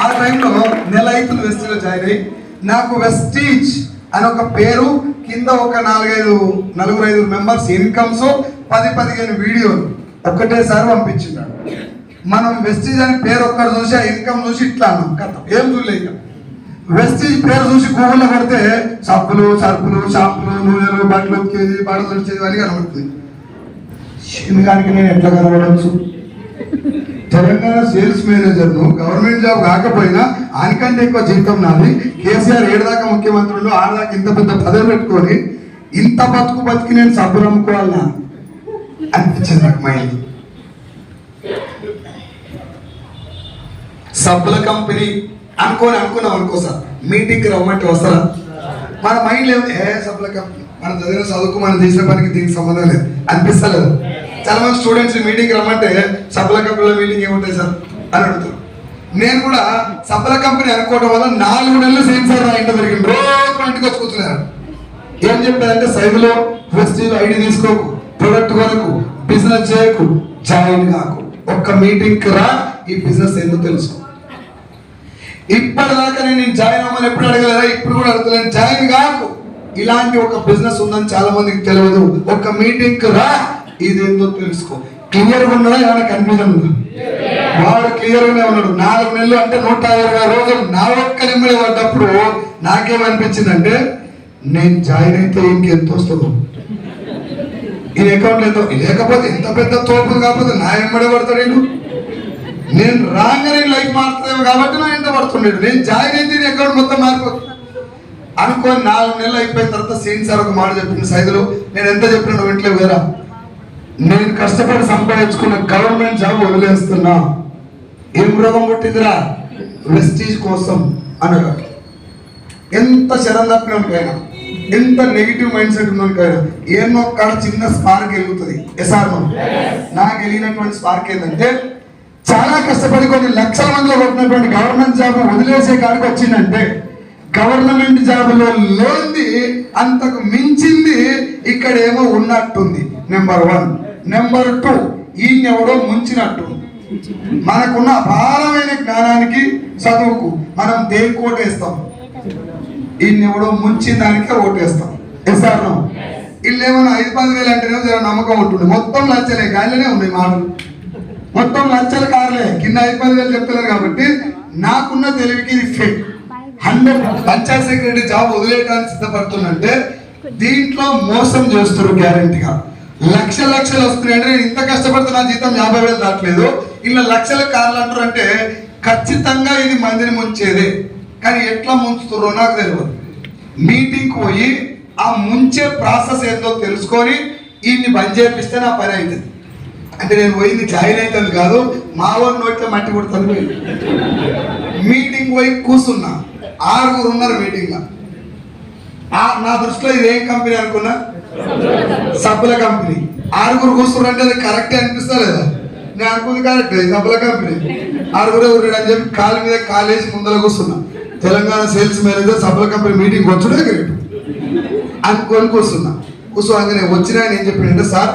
ఆ టైంలో నెల అవుతుంది వెస్టీజ్లో జాయిన్ అయ్యి. నాకు వెస్టీజ్ అని ఒక పేరు కింద ఒక 4-5 మెంబర్స్ ఇన్కమ్స్ 10-15 వీడియోలు ఒక్కటేసారి పంపించినాడు. మనం వెస్టీజ్ అని పేరు ఒక్కటి చూసి ఆ ఇన్కమ్ చూసి ఇట్లా అన్నాం కథ ఏం చూడలేదు. వెస్టీజ్ పేరు చూసి గూగుల్లో పడితే సబ్బులు సరుకులు షాంపులు నూనెలు బట్టలు ఉతికేది బట్టలు తుడిచేది అని కనబడుతుంది. శనిగానికి నేను ఎట్లా కనబడవచ్చు? తెలంగాణ సేల్స్ మేనేజర్ను, గవర్నమెంట్ జాబ్ కాకపోయినా ఆయనకంటే ఎక్కువ జీతం నాది. కేసీఆర్ 7 దాకా ముఖ్యమంత్రులు 6 దాకా ఇంత పెద్ద పదవి పెట్టుకొని ఇంత బతికి నేను సబ్బులు అమ్ముకోవాలన్నా అనిపించింది నాకు మైండ్. సబ్బుల కంపెనీ అనుకున్నాం అనుకో సార్, మీటింగ్కి రమ్మంటే వస్తారా? మన మైండ్ లేదు సబ్బుల కంపెనీ, మన చదివిన చదువుకు మనం చేసిన పనికి దీనికి సంబంధం లేదు అనిపిస్తలేదు. చాలా మంది స్టూడెంట్స్ మీటింగ్కి రమ్మంటే సబ్బుల కంపెనీలో మీటింగ్ ఏముంటాయి సార్ అని అడుగుతారు. నేను కూడా సబ్బుల కంపెనీ అనుకోవడం వల్ల 4 నెలలు సేమ్ సార్ నా ఇంటి జరిగింది. రోజు ఇంటికి వచ్చి కూర్చున్నారు. ఏం చెప్పారంటే సైజులో వెస్టీజ్ ఐడి తీసుకోకు, ప్రొడక్ట్ కొరకు, బిజినెస్ చేయకు, జాయిన్ కాకు, ఒక్క మీటింగ్కి రా, ఈ బిజినెస్ ఏందో తెలుసుకో. ఇప్పటిదాకా నేను జాయిన్ అవ్వమని ఎప్పుడు అడగలేదా? ఇప్పుడు కూడా అడుగుతలేను. జాయిన్ కాకు, ఇలాంటి ఒక బిజినెస్ ఉందని చాలా మందికి తెలియదు. ఒక మీటింగ్కి రా, ఇదేందో తెలుసుకో. క్లియర్గా ఉన్నాడా? ఏమైనా కన్ఫ్యూజన్ ఉందా? వాడు క్లియర్గానే ఉన్నాడు. 4 నెలలు అంటే 120 రోజులు నా ఒక్క నిమ్మడి పడ్డప్పుడు నాకేమనిపించిందంటే నేను జాయిన్ అయితే ఇంకెంత వస్తుందో, ఈ అకౌంట్లో ఎంతో, లేకపోతే ఇంత పెద్ద తోపు కాకపోతే నా ఎమ్మడే పడతాడు. నేను రాగానే లైఫ్ మారుతుందేమో కాబట్టి నా ఎంత పడుతున్నాడు. నేను జాయిన్ అయితే నీ అకౌంట్ మొత్తం మారిపోతుంది అనుకోని 4 నెలలు అయిపోయిన తర్వాత సీన్ సార్ ఒక మాట చెప్పింది సైదులో. నేను ఎంత చెప్పినా వింటలేవు కదా, నేను కష్టపడి సంపాదించుకున్న గవర్నమెంట్ జాబ్ వదిలేస్తున్నా. ఏం రోగం పుట్టిందిరా? వెస్టీజ్ కోసం అనగా. ఎంత శరం తప్పినకైనా, ఎంత నెగిటివ్ మైండ్ సెట్ ఉన్నకైనా ఏమో కాడ చిన్న స్పార్క్ వెలుగుతుంది. ఎస్ఆర్ నాకు వెళ్ళినటువంటి స్పార్క్ ఏంటంటే, చాలా కష్టపడి కొన్ని లక్షల మందిలో కొట్టినటువంటి గవర్నమెంట్ జాబ్ వదిలేసే కాడికి వచ్చిందంటే, గవర్నమెంట్ జాబ్లో లేనిది అంతకు మించింది ఇక్కడ ఏమో ఉన్నట్టుంది. నెంబర్ 1. నెంబర్ 2, ఈయనెవడో ముంచినట్టు. మనకున్న అపారమైన జ్ఞానానికి, చదువుకు మనం దేనికి ఓటేస్తాం? ఈయనెవడో ముంచిన దానికే ఓటేస్తాం. ఎస్ఆర్ వీళ్ళు ఏమన్నా 5-10 వేలు అంటేనే జర నమ్మకం ఉంటుంది. మొత్తం లచ్చలే గాలిలోనే ఉన్నాయి మాటలు, మొత్తం లచ్చలు కార్లే, కింద 5-10 వేలు చెప్తున్నారు. కాబట్టి నాకున్న తెలివికి ఇది ఫేక్. 100 పంచాయత్ సెక్రటరీ జాబ్ వదిలేయడానికి సిద్ధపడుతుందంటే దీంట్లో మోసం చేస్తారు గ్యారెంటీగా. లక్షలు వస్తున్నాయంటే నేను ఇంత కష్టపడుతున్నా, జీతం 50,000 దాటలేదు, ఇలా లక్షల కార్లు అంటారు అంటే ఖచ్చితంగా ఇది మందిని ముంచేదే. కానీ ఎట్లా ముంచుతారో నాకు తెలియదు. మీటింగ్కి పోయి ఆ ముంచే ప్రాసెస్ ఏందో తెలుసుకొని ఈయన్ని బంద్ చేపిస్తే నా పని అవుతుంది. అంటే నేను పోయింది జాయిన్ అవుతుంది కాదు, మా ఊరి నోట్లో మట్టి కొడుతుంది. మీటింగ్ పోయి కూర్చున్నా, 6 ఉన్నారు మీటింగ్లో. నా దృష్టిలో ఇది ఏం కంపెనీ అనుకున్నా? సబ్బుల కంపెనీ. 6 కూర్చున్నారంటే అది కరెక్టే అనిపిస్తా లేదా? నేను అనుకుంది కరెక్ట్, సబ్బుల కంపెనీ. 6 ఉన్నాడు అని చెప్పి కాలు మీద కాలేసి ముందర కూర్చున్నా. తెలంగాణ సేల్స్ మేనేజర్ సబ్బుల కంపెనీ మీటింగ్ వచ్చుడే గ్రేట్ అనుకొని కూర్చోగానే వచ్చినా నేను చెప్పినంటే, సార్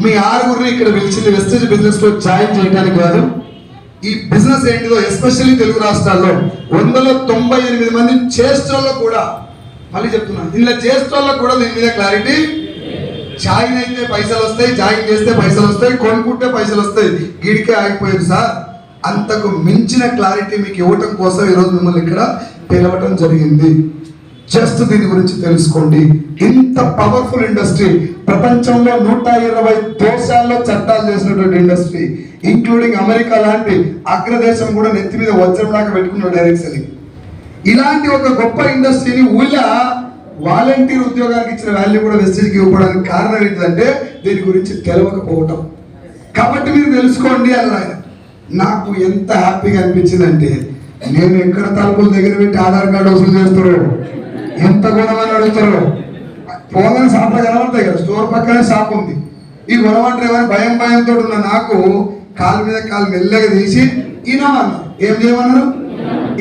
మీ 6 ఇక్కడ పిలిచింది వెస్టేజ్ బిజినెస్ లో జాయిన్ చేయడానికి కాదు. ఈ బిజినెస్ ఏంటిదో ఎస్పెషల్లీ తెలుగు రాష్ట్రాల్లో 198 మంది చేస్టోల్లో కూడా, మళ్ళీ చెప్తున్నాను, ఇలా చేస్టోల్లో కూడా దీని మీద క్లారిటీ. జాయిన్ అయితే పైసలు వస్తాయి, జాయిన్ చేస్తే పైసలు వస్తాయి, కొనుక్కుంటే పైసలు వస్తాయి, గీడికే ఆగిపోయింది సార్. అంతకు మించిన క్లారిటీ మీకు ఇవ్వటం కోసం ఈరోజు మిమ్మల్ని ఇక్కడ పిలవటం జరిగింది. జస్ట్ దీని గురించి తెలుసుకోండి. ఇంత పవర్ఫుల్ ఇండస్ట్రీ, ప్రపంచంలో 120 దేశాల్లో చట్టాలు చేసినటువంటి ఇండస్ట్రీ, ఇంక్లూడింగ్ అమెరికా లాంటి అగ్రదేశం కూడా నెత్తి మీద వజ్రం లాగా పెట్టుకున్నాడు డైరెక్ట్లీ. ఇలాంటి ఒక గొప్ప ఇండస్ట్రీని ఊళ్ళో వాలంటీర్ ఉద్యోగానికి ఇచ్చిన వాల్యూ కూడా వెస్టేజ్కి ఇవ్వడానికి కారణం ఏంటంటే దీని గురించి తెలియకపోవటం. కాబట్టి మీరు తెలుసుకోండి అని ఆయన. నాకు ఎంత హ్యాపీగా అనిపించిందంటే, నేను ఎక్కడ తలుపుల దగ్గర పెట్టి ఆధార్ కార్డు వసూలు చేస్తారో, ఎంత గుణమని అడుగుతారో, పోగానే షాప్లో కనబడతాయి కదా, స్టోర్ పక్కనే షాప్ ఉంది. ఈ గుణమంటారు ఏమని భయంతో ఉన్న నాకు కాలు మీద కాలు మెల్లగా తీసి ఈనామన్నారు. ఏం చేయమన్నారు?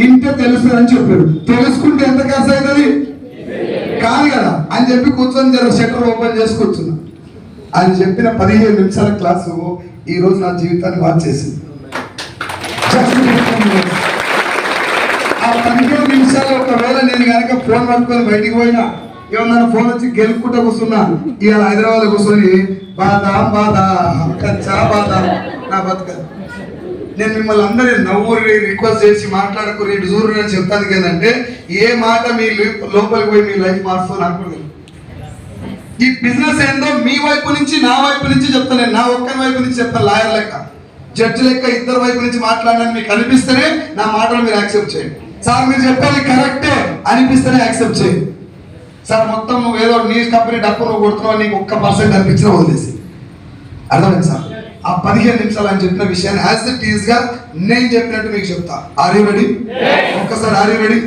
ఇంటే తెలుస్తుంది అని చెప్పారు. తెలుసుకుంటే ఎంత ఖర్చు అవుతుంది కాదు కదా అని చెప్పి కూర్చొని షట్టర్ ఓపెన్ చేసి కూర్చున్నా. అని చెప్పిన 15 నిమిషాల క్లాసు ఈ రోజు నా జీవితాన్ని మార్చేసింది. ఒకవేళ నేను కనుక ఫోన్ పట్టుకొని బయటికి పోయినా ఏమన్నా ఫోన్ వచ్చి గెలుపుకుంటూ కూర్చున్నా ఇవాళ హైదరాబాద్ కూర్చొని బాదాం కచ్చా బాదాం నా బతుకదు. నేను మిమ్మల్ని అందరి నవ్వురి రిక్వెస్ట్ చేసి మాట్లాడుకుని ఇటు చూరు అని చెప్తాను ఏంటంటే ఏ మాట మీ లోపలికి పోయి మీ లైఫ్ మారుస్తూ నాకు ఈ బిజినెస్ ఏందో మీ వైపు నుంచి నా వైపు నుంచి చెప్తాను. నేను నా ఒక్కరి వైపు నుంచి చెప్తాను. లాయర్ లెక్క జడ్జి లెక్క ఇద్దరు వైపు నుంచి మాట్లాడడానికి మీకు అనిపిస్తేనే నా మాటలు మీరు యాక్సెప్ట్ చేయండి. సార్ మీరు చెప్పేది కరెక్టే అనిపిస్తేనే యాక్సెప్ట్ చేయండి. సార్ మొత్తం నువ్వు ఏదో నీ కంపెనీ డబ్బు నువ్వు కొడుతున్నావు నీకు 1% అనిపించినా వదిలేసి అర్థమైంది సార్. ఆ 15 నిమిషాలు అని చెప్పిన విషయాన్ని యాజ్ ఇట్ ఈస్ గా నేను చెప్పినట్టు మీకు చెప్తా. Are you ready? ఒక్కసారి ఆర్ యు రెడీ?